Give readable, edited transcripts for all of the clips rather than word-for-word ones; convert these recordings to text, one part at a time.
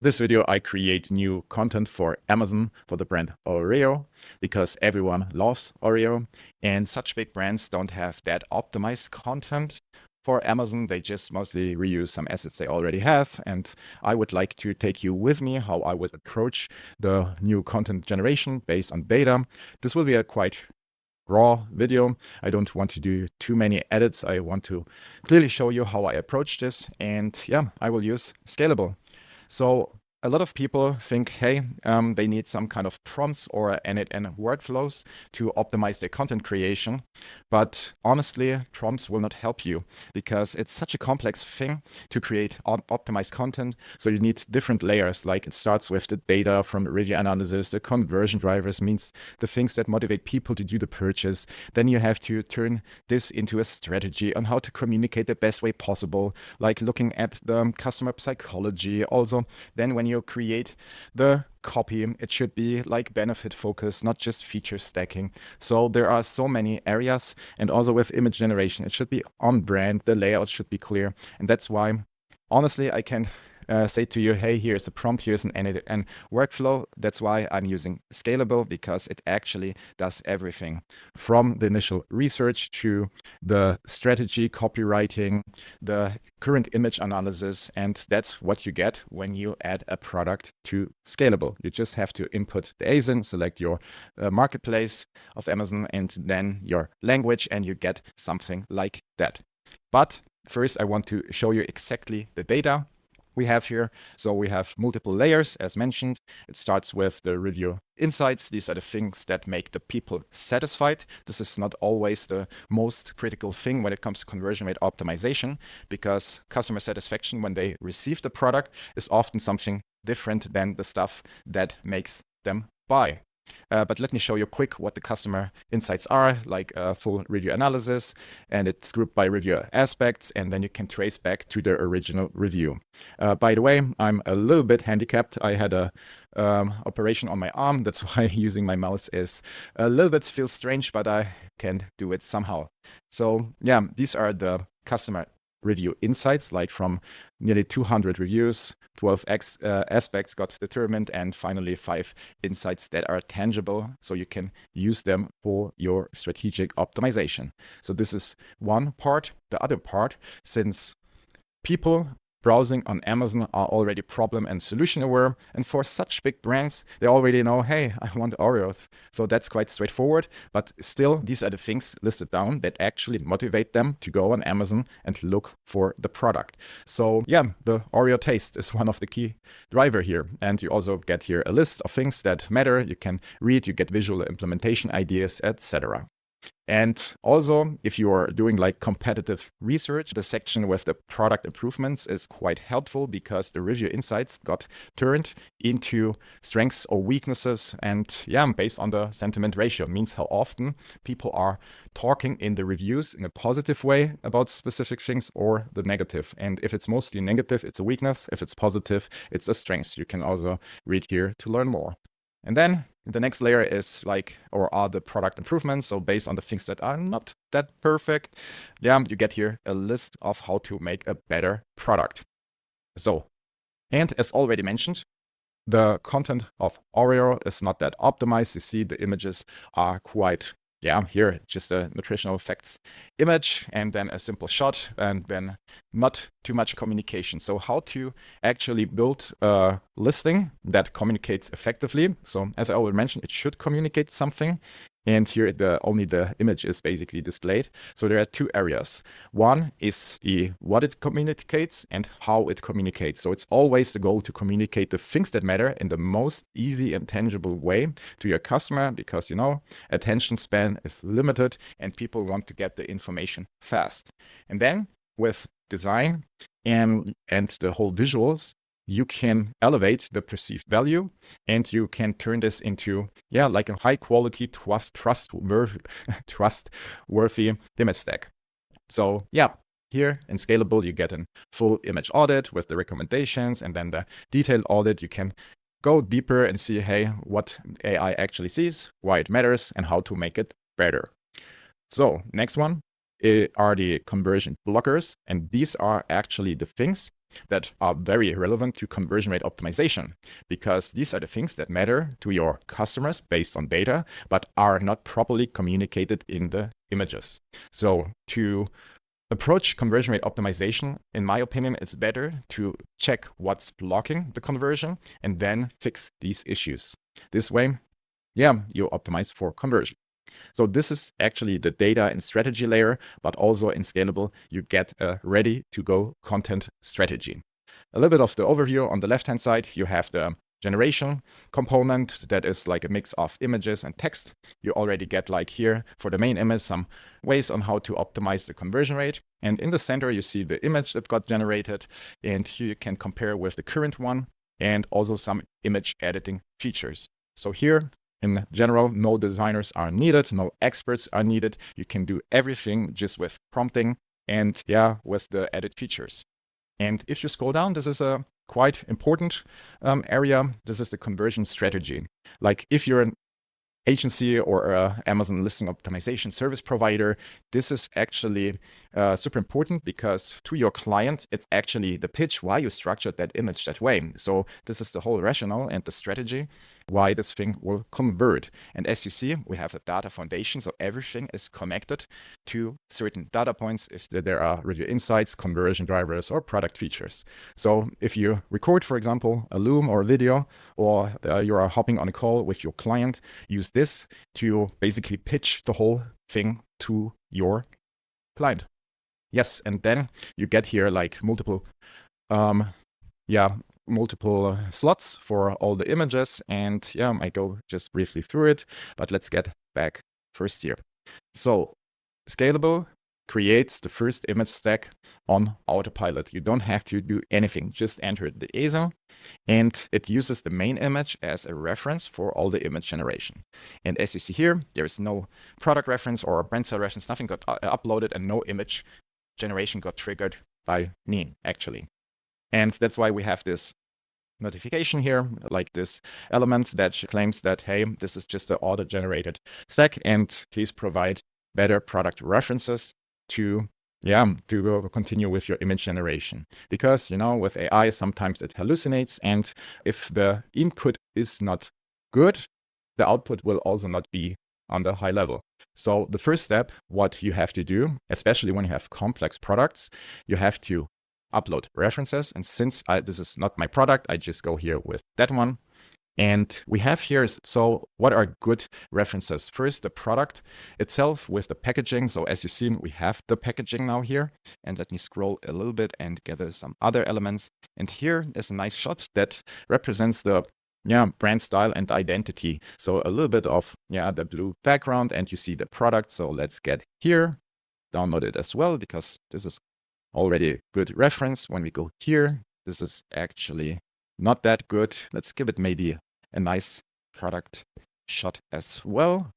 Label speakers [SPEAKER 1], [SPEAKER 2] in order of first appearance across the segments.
[SPEAKER 1] This video, I create new content for Amazon for the brand Oreo because everyone loves Oreo and such big brands don't have that optimized content for Amazon. They just mostly reuse some assets they already have. And I would like to take you with me how I would approach the new content generation based on data. This will be a quite raw video. I don't want to do too many edits. I want to clearly show you how I approach this. And yeah, I will use Scalable. So a lot of people think, hey, they need some kind of prompts or end-to-end workflows to optimize their content creation. But honestly, prompts will not help you because it's such a complex thing to create optimized content. So you need different layers. Like it starts with the data from the review analysis, the conversion drivers means the things that motivate people to do the purchase. Then you have to turn this into a strategy on how to communicate the best way possible, like looking at the customer psychology. Also, then when you create the copy, it should be like benefit focused, not just feature stacking. So there are so many areas. And also with image generation, it should be on brand, the layout should be clear. And that's why, honestly, I can say to you, hey, here's a prompt, here's an end-to-end workflow. That's why I'm using Scalable, because it actually does everything from the initial research to the strategy, copywriting, the current image analysis. And that's what you get when you add a product to Scalable. You just have to input the ASIN, select your marketplace of Amazon, and then your language, and you get something like that. But first, I want to show you exactly the data we have here. So we have multiple layers, as mentioned. It starts with the review insights. These are the things that make the people satisfied. This is not always the most critical thing when it comes to conversion rate optimization, because customer satisfaction when they receive the product is often something different than the stuff that makes them buy. But let me show you quick what the customer insights are, like a full review analysis, and it's grouped by review aspects, and then you can trace back to the original review. By the way, I'm a little bit handicapped. I had a operation on my arm. That's why using my mouse is a little bit feels strange, but I can do it somehow. So yeah, these are the customer review insights, like from nearly 200 reviews, 12 aspects got determined, and finally 5 insights that are tangible, so you can use them for your strategic optimization. So this is one part. The other part, since people browsing on Amazon are already problem and solution aware. And for such big brands, they already know, hey, I want Oreos. So that's quite straightforward. But still, these are the things listed down that actually motivate them to go on Amazon and look for the product. So yeah, the Oreo taste is one of the key driver here. And you also get here a list of things that matter. You can read, you get visual implementation ideas, etc. And also, if you are doing like competitive research, the section with the product improvements is quite helpful because the review insights got turned into strengths or weaknesses. And yeah, based on the sentiment ratio, means how often people are talking in the reviews in a positive way about specific things or the negative. And if it's mostly negative, it's a weakness. If it's positive, it's a strength. You can also read here to learn more. And then the next layer is like, or are the product improvements. So based on the things that are not that perfect, yeah, you get here a list of how to make a better product. So, and as already mentioned, the content of Oreo is not that optimized. You see the images are quite, yeah, here, just a nutritional facts image and then a simple shot and then not too much communication. So how to actually build a listing that communicates effectively. So as I already mentioned, it should communicate something. And here only the image is basically displayed. So there are 2 areas. One is what it communicates and how it communicates. So it's always the goal to communicate the things that matter in the most easy and tangible way to your customer, because, you know, attention span is limited and people want to get the information fast. And then with design and the whole visuals, you can elevate the perceived value and you can turn this into, yeah, like a high quality, trustworthy image stack. So yeah, here in Scalable, you get a full image audit with the recommendations, and then the detailed audit. You can go deeper and see, hey, what AI actually sees, why it matters, and how to make it better. So next one are the conversion blockers. And these are actually the things that are very relevant to conversion rate optimization, because these are the things that matter to your customers based on data, but are not properly communicated in the images. So to approach conversion rate optimization, in my opinion, it's better to check what's blocking the conversion and then fix these issues. This way, yeah, you optimize for conversion. So this is actually the data and strategy layer, but also in Scalable, you get a ready to go content strategy. A little bit of the overview. On the left-hand side, you have the generation component that is like a mix of images and text. You already get like here for the main image some ways on how to optimize the conversion rate. And in the center, you see the image that got generated, and you can compare with the current one and also some image editing features. So here, in general, no designers are needed, no experts are needed. You can do everything just with prompting and yeah, with the edit features. And if you scroll down, this is a quite important area. This is the conversion strategy. Like if you're an agency or a Amazon listing optimization service provider, this is actually super important, because to your client, it's actually the pitch why you structured that image that way. So this is the whole rationale and the strategy why this thing will convert. And as you see, we have a data foundation, so everything is connected to certain data points if there are review insights, conversion drivers, or product features. So if you record, for example, a Loom or a video, or you are hopping on a call with your client, use this to basically pitch the whole thing to your client. Yes, and then you get here like multiple slots for all the images. And yeah, I go just briefly through it, but let's get back first here. So Scalable creates the first image stack on autopilot. You don't have to do anything, just enter the ASO, and it uses the main image as a reference for all the image generation. And as you see here, there is no product reference or brand style reference, nothing got uploaded, and no image generation got triggered by me, actually. And that's why we have this notification here, like this element that claims that, hey, this is just an auto-generated stack, and please provide better product references to continue with your image generation. Because, with AI, sometimes it hallucinates, and if the input is not good, the output will also not be on the high level. So the first step, what you have to do, especially when you have complex products, you have to upload references. And since this is not my product, I just go here with that one. And we have here, so what are good references? First, the product itself with the packaging. So as you see, we have the packaging now here. And let me scroll a little bit and gather some other elements. And here is a nice shot that represents the brand style and identity. So a little bit of the blue background, and you see the product. So let's get here, download it as well, because this is already a good reference. When we go here, this is actually not that good. Let's give it maybe a nice product shot as well.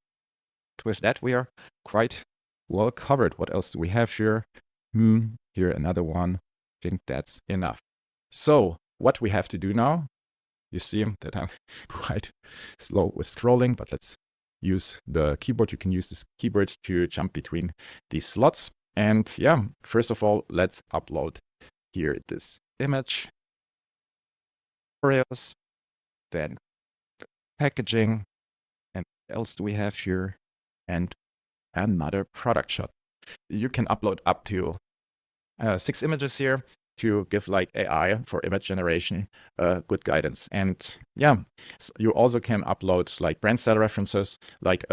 [SPEAKER 1] With that, we are quite well covered. What else do we have here? Here another one. I think that's enough. So what we have to do now, you see that I'm quite slow with scrolling, but let's use the keyboard. You can use this keyboard to jump between these slots. And first of all, let's upload here this image, Oreos, then packaging, and what else do we have here? And another product shot. You can upload up to 6 images here to give like AI for image generation good guidance. And so you also can upload like brand style references, like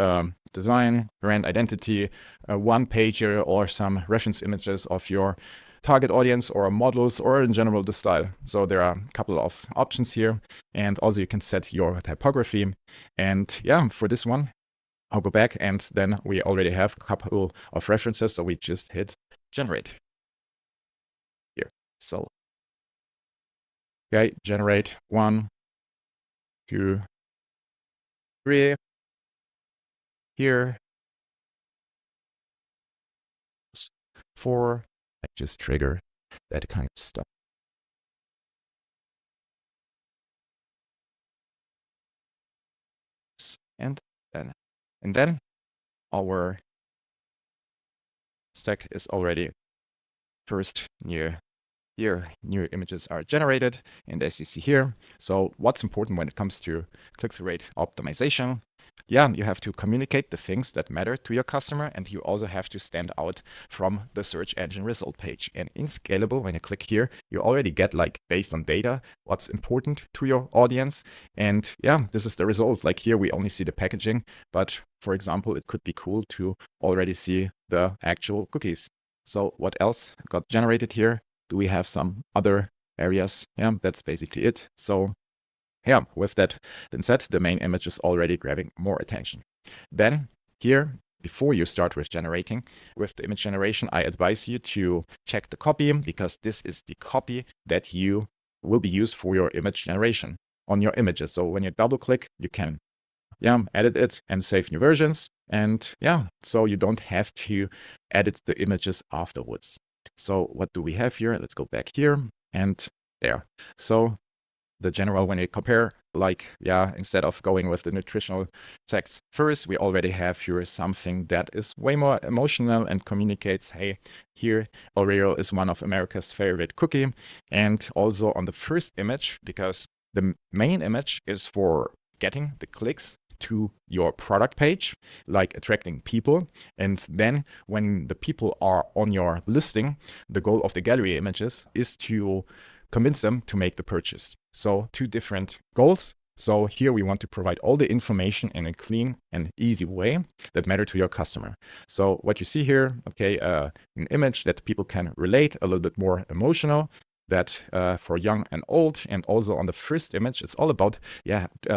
[SPEAKER 1] design, brand identity, one pager, or some reference images of your target audience or models, or in general the style. So there are a couple of options here, and also you can set your typography. And for this one, I'll go back, and then we already have a couple of references, so we just hit generate here. So generate 1, 2, 3 here, 4. I just trigger that kind of stuff. And then our stack is already first near here, new images are generated, and as you see here, so what's important when it comes to click-through rate optimization? Yeah, you have to communicate the things that matter to your customer, and you also have to stand out from the search engine result page. And in Scalable, when you click here, you already get, like, based on data, what's important to your audience. And yeah, this is the result. Like here, we only see the packaging, but for example, it could be cool to already see the actual cookies. So what else got generated here? Do we have some other areas? Yeah, that's basically it. So yeah, with that then said, the main image is already grabbing more attention. Then here, before you start with generating, with the image generation, I advise you to check the copy, because this is the copy that you will be used for your image generation on your images. So when you double click, you can edit it and save new versions. And yeah, so you don't have to edit the images afterwards. So what do we have here? Let's go back here and there. So the general, when you compare, like, instead of going with the nutritional facts first, we already have here something that is way more emotional and communicates, hey, here Oreo is one of America's favorite cookie. And also on the first image, because the main image is for getting the clicks to your product page, like attracting people. And then when the people are on your listing, the goal of the gallery images is to convince them to make the purchase. So two different goals. So here we want to provide all the information in a clean and easy way that matter to your customer. So what you see here, okay, an image that people can relate, a little bit more emotional, that for young and old. And also on the first image, it's all about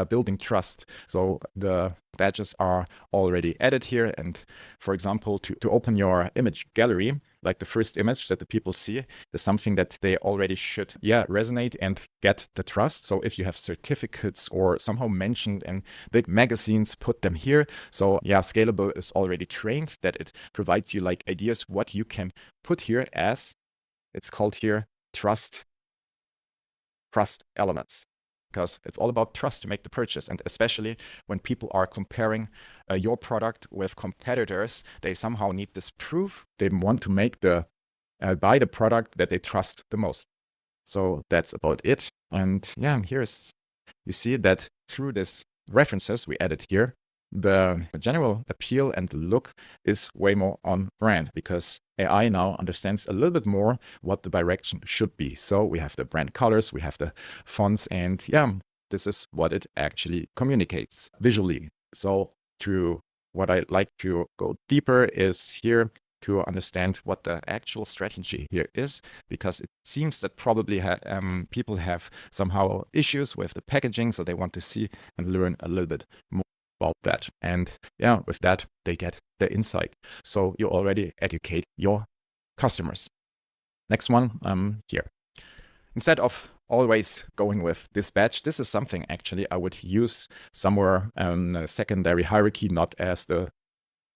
[SPEAKER 1] building trust. So the badges are already added here. And for example, to open your image gallery, like the first image that the people see, is something that they already should resonate and get the trust. So if you have certificates or somehow mentioned in big magazines, put them here. So Scalable is already trained that it provides you like ideas what you can put here, as it's called here trust elements, because it's all about trust to make the purchase. And especially when people are comparing your product with competitors, they somehow need this proof. They want to make buy the product that they trust the most. So that's about it. And here's, you see that through this references we added here, the general appeal and the look is way more on brand, because AI now understands a little bit more what the direction should be. So we have the brand colors, we have the fonts, and this is what it actually communicates visually. So through what I like to go deeper is here to understand what the actual strategy here is, because it seems that probably people have somehow issues with the packaging, so they want to see and learn a little bit more about that. And with that, they get the insight. So you already educate your customers. Next one here. Instead of always going with this badge, this is something actually I would use somewhere in a secondary hierarchy, not as the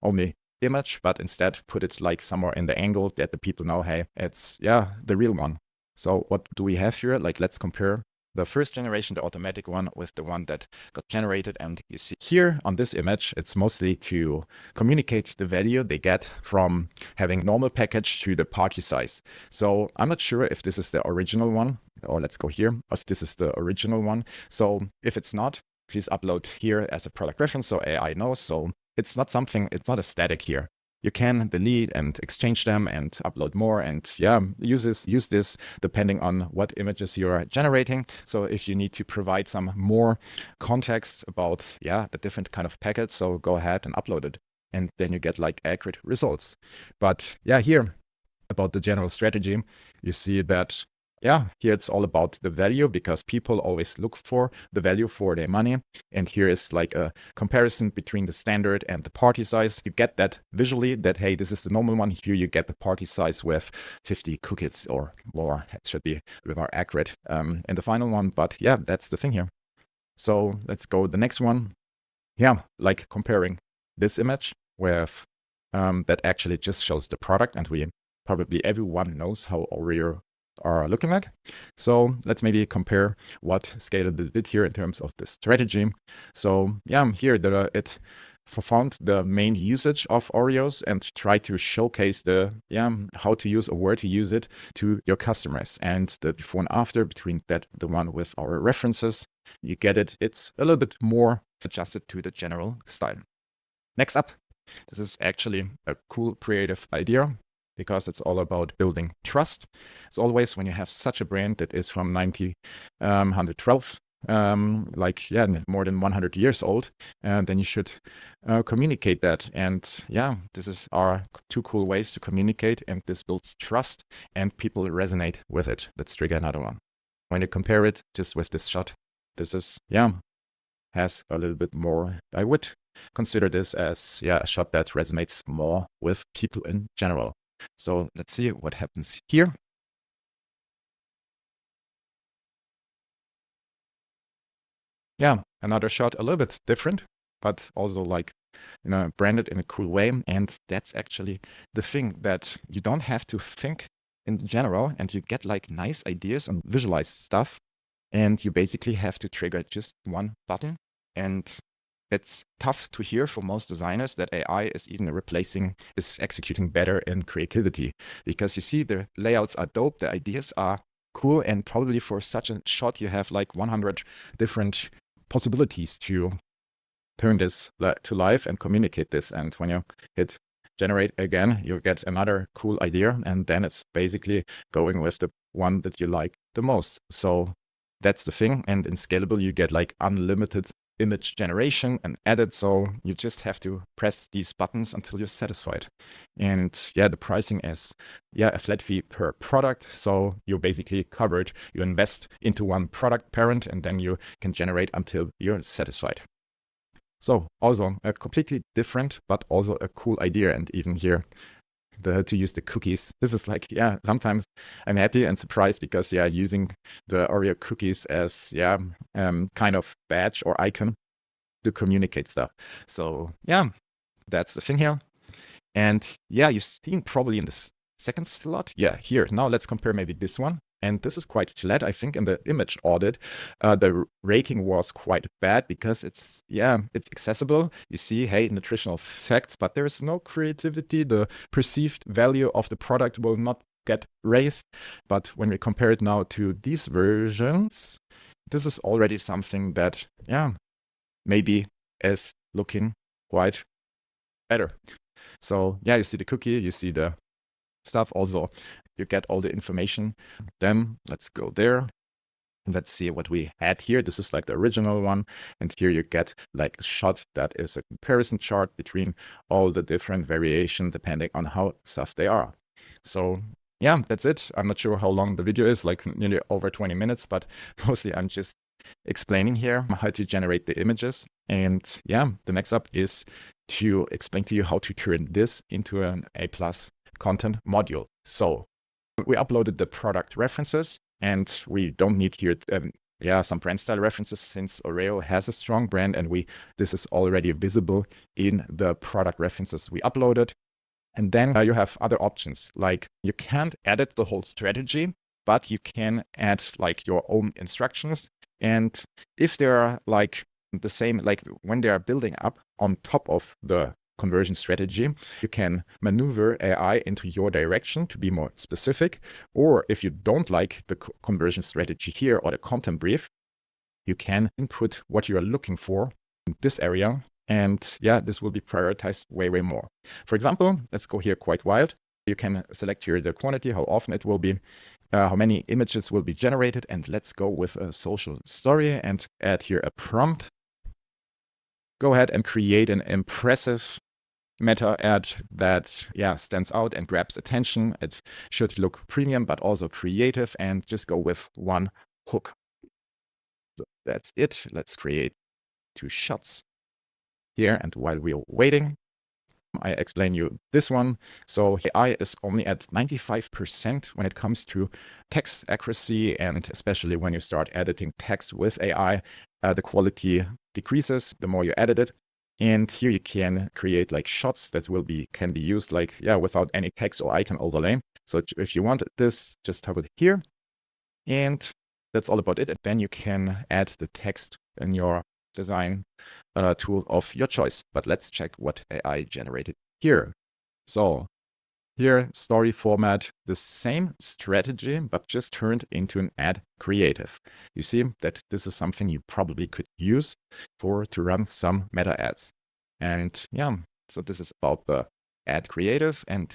[SPEAKER 1] only image, but instead put it like somewhere in the angle that the people know, hey, it's the real one. So what do we have here? Like, let's compare the first generation, the automatic one, with the one that got generated. And you see here on this image, it's mostly to communicate the value they get from having normal package to the party size. So I'm not sure if this is the original one, or let's go here, if this is the original one. So if it's not, please upload here as a product reference so AI knows. So it's not something, it's not a static here. You can delete and exchange them and upload more, and use this depending on what images you're generating. So if you need to provide some more context about the different kind of package, so go ahead and upload it, and then you get like accurate results. But here about the general strategy, you see that here it's all about the value, because people always look for the value for their money. And here is like a comparison between the standard and the party size. You get that visually, that, hey, this is the normal one. Here you get the party size with 50 cookies or more. It should be a bit more accurate in the final one. But that's the thing here. So let's go the next one. Like comparing this image with that actually just shows the product, and probably everyone knows how Oreo are looking like. So let's maybe compare what Scalable did here in terms of the strategy. So here it found the main usage of Oreos and try to showcase the how to use or where to use it to your customers. And the before and after between that, the one with our references, you get it. It's a little bit more adjusted to the general style. Next up, this is actually a cool creative idea because it's all about building trust. As always, when you have such a brand that is from 1912, more than 100 years old, then you should communicate that. And yeah, this is our two cool ways to communicate, and this builds trust and people resonate with it. Let's trigger another one. When you compare it just with this shot, this is, has a little bit more. I would consider this as, a shot that resonates more with people in general. So let's see what happens here. Yeah, another shot, a little bit different, but also like, branded in a cool way. And that's actually the thing, that you don't have to think in general, and you get like nice ideas and visualize stuff. And you basically have to trigger just one button. And it's tough to hear for most designers that AI is executing better in creativity, because you see the layouts are dope, the ideas are cool, and probably for such a shot you have like 100 different possibilities to turn this to life and communicate this. And when you hit generate again, you get another cool idea, and then it's basically going with the one that you like the most. So that's the thing. And in Scalable, you get like unlimited image generation and edit. So you just have to press these buttons until you're satisfied. And the pricing is a flat fee per product. So you're basically covered. You invest into one product parent, and then you can generate until you're satisfied. So also a completely different, but also a cool idea. And even here, to use the cookies. This is like, sometimes I'm happy and surprised because, using the Oreo cookies as, kind of badge or icon to communicate stuff. So that's the thing here. And you've seen probably in this second slot. Here. Now let's compare maybe this one. And this is quite flat. I think in the image audit, the rating was quite bad because it's accessible. You see, hey, nutritional facts, but there's no creativity. The perceived value of the product will not get raised. But when we compare it now to these versions, this is already something that, maybe is looking quite better. So you see the cookie, you see the stuff. Also, you get all the information. Then let's go there. Let's see what we had here. This is like the original one. And here you get like a shot that is a comparison chart between all the different variation depending on how soft they are. So that's it. I'm not sure how long the video is, like nearly over 20 minutes, but mostly I'm just explaining here how to generate the images. And the next up is to explain to you how to turn this into an A+ content module. So we uploaded the product references, and we don't need here some brand style references, since Oreo has a strong brand, and this is already visible in the product references we uploaded. And then you have other options, like you can't edit the whole strategy, but you can add like your own instructions. And if they're like the same, like when they are building up on top of the conversion strategy, you can maneuver AI into your direction to be more specific. Or if you don't like the conversion strategy here or the content brief, you can input what you are looking for in this area. And this will be prioritized way more. For example, let's go here quite wild. You can select here the quantity, how often it will be, how many images will be generated. And let's go with a social story and add here a prompt. Go ahead and create an impressive meta ad that stands out and grabs attention. It should look premium but also creative, and just go with one hook. So that's it. Let's create 2 shots here, and while we're waiting, I explain you this one. So AI is only at 95% when it comes to text accuracy, and especially when you start editing text with AI, the quality decreases the more you edit it. And here you can create like shots that can be used like without any text or icon overlay. So if you want this, just have it here, and that's all about it. And then you can add the text in your design tool of your choice. But let's check what AI generated here. So here, story format, the same strategy, but just turned into an ad creative. You see that this is something you probably could use to run some meta ads. And yeah, so this is about the ad creative, and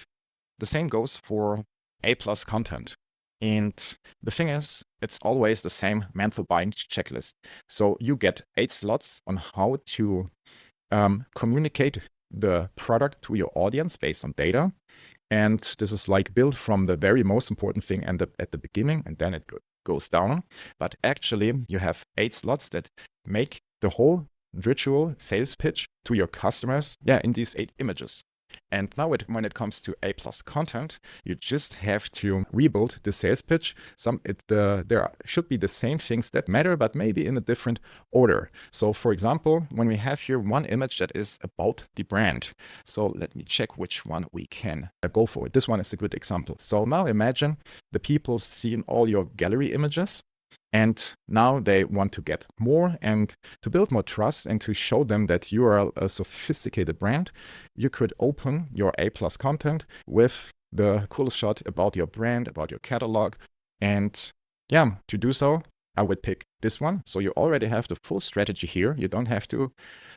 [SPEAKER 1] the same goes for A+ content. And the thing is, it's always the same mental bind checklist. So you get 8 slots on how to communicate the product to your audience based on data. And this is like built from the very most important thing at the beginning, and then it goes down. But actually, you have 8 slots that make the whole virtual sales pitch to your customers, in these 8 images. And now when it comes to A+ content, you just have to rebuild the sales pitch. There should be the same things that matter, but maybe in a different order. So for example, when we have here one image that is about the brand. So let me check which one we can go for. This one is a good example. So now imagine the people seeing all your gallery images, and now they want to get more, and to build more trust and to show them that you are a sophisticated brand, you could open your A+ content with the cool shot about your brand, about your catalog. And to do so, I would pick this one. So you already have the full strategy here. You don't have to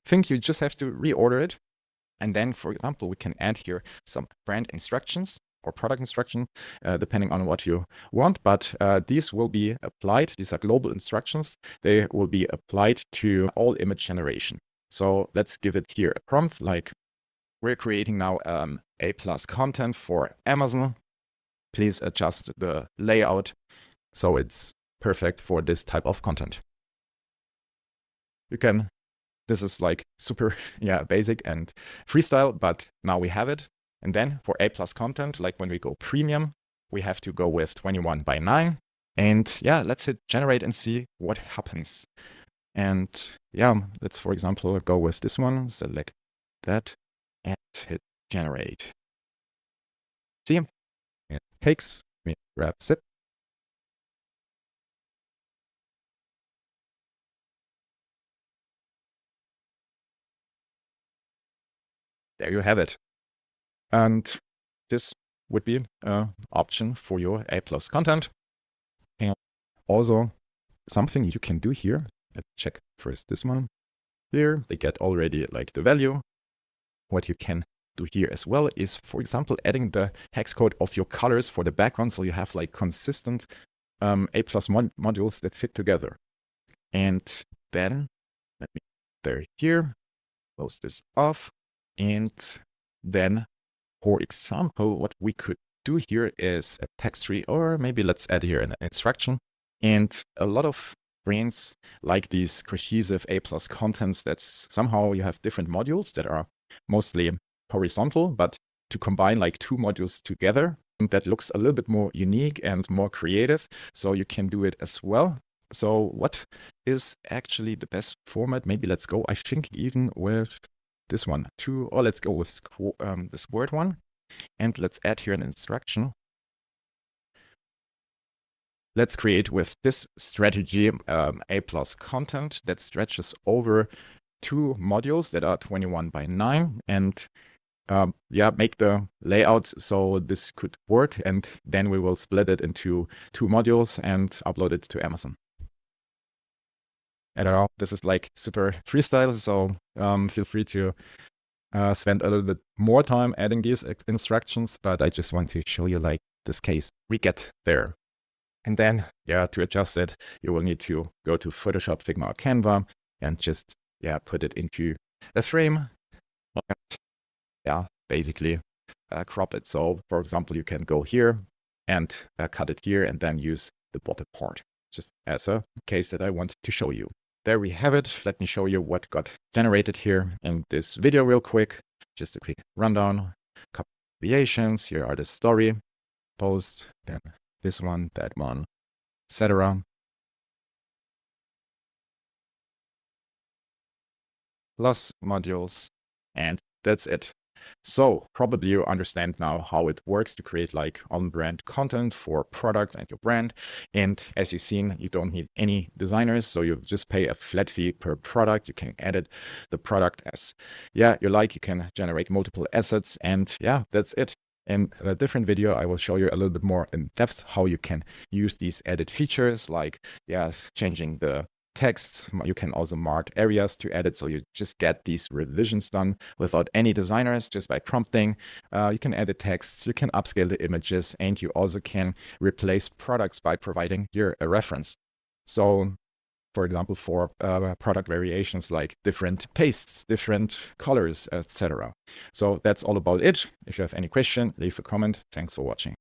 [SPEAKER 1] think, you just have to reorder it. And then, for example, we can add here some brand instructions or product instruction, depending on what you want. But these will be applied. These are global instructions. They will be applied to all image generation. So let's give it here a prompt, like we're creating now A+ content for Amazon. Please adjust the layout so it's perfect for this type of content. This is like super basic and freestyle, but now we have it. And then for A+ content, like when we go premium, we have to go with 21:9. And let's hit generate and see what happens. And let's, for example, go with this one, select that, and hit generate. See, it takes me, grab zip. There you have it. And this would be an option for your A+ content. And also something you can do here, let's check first this one. Here they get already like the value. What you can do here as well is, for example, adding the hex code of your colors for the background, so you have like consistent A+ modules that fit together. And then let me there here, close this off. And then, for example, what we could do here is a text tree, or maybe let's add here an instruction. And a lot of brands like these cohesive A+ contents that's somehow you have different modules that are mostly horizontal, but to combine like 2 modules together, that looks a little bit more unique and more creative. So you can do it as well. So what is actually the best format? Maybe let's go, I think, even with this one too, or let's go with the squared one. And let's add here an instruction. Let's create with this strategy A+ content that stretches over 2 modules that are 21:9, and make the layout so this could work. And then we will split it into 2 modules and upload it to Amazon. I don't know, this is like super freestyle, so feel free to spend a little bit more time adding these instructions, but I just want to show you like this case we get there. And then, to adjust it, you will need to go to Photoshop, Figma, or Canva and just, put it into a frame. And, basically crop it. So, for example, you can go here and cut it here and then use the bottom part, just as a case that I want to show you. There we have it. Let me show you what got generated here in this video real quick. Just a quick rundown, couple variations. Here are the story, post, then this one, that one, etc. Plus modules, and that's it. So probably you understand now how it works to create like on-brand content for products and your brand. And as you've seen, you don't need any designers. So you just pay a flat fee per product. You can edit the product as you like. You can generate multiple assets, and that's it. In a different video, I will show you a little bit more in depth how you can use these edit features, like changing the text. You can also mark areas to edit, so you just get these revisions done without any designers, just by prompting. You can edit texts, you can upscale the images, and you also can replace products by providing here a reference. So for example, for product variations like different pastes, different colors, etc. So that's all about it. If you have any question, leave a comment. Thanks for watching.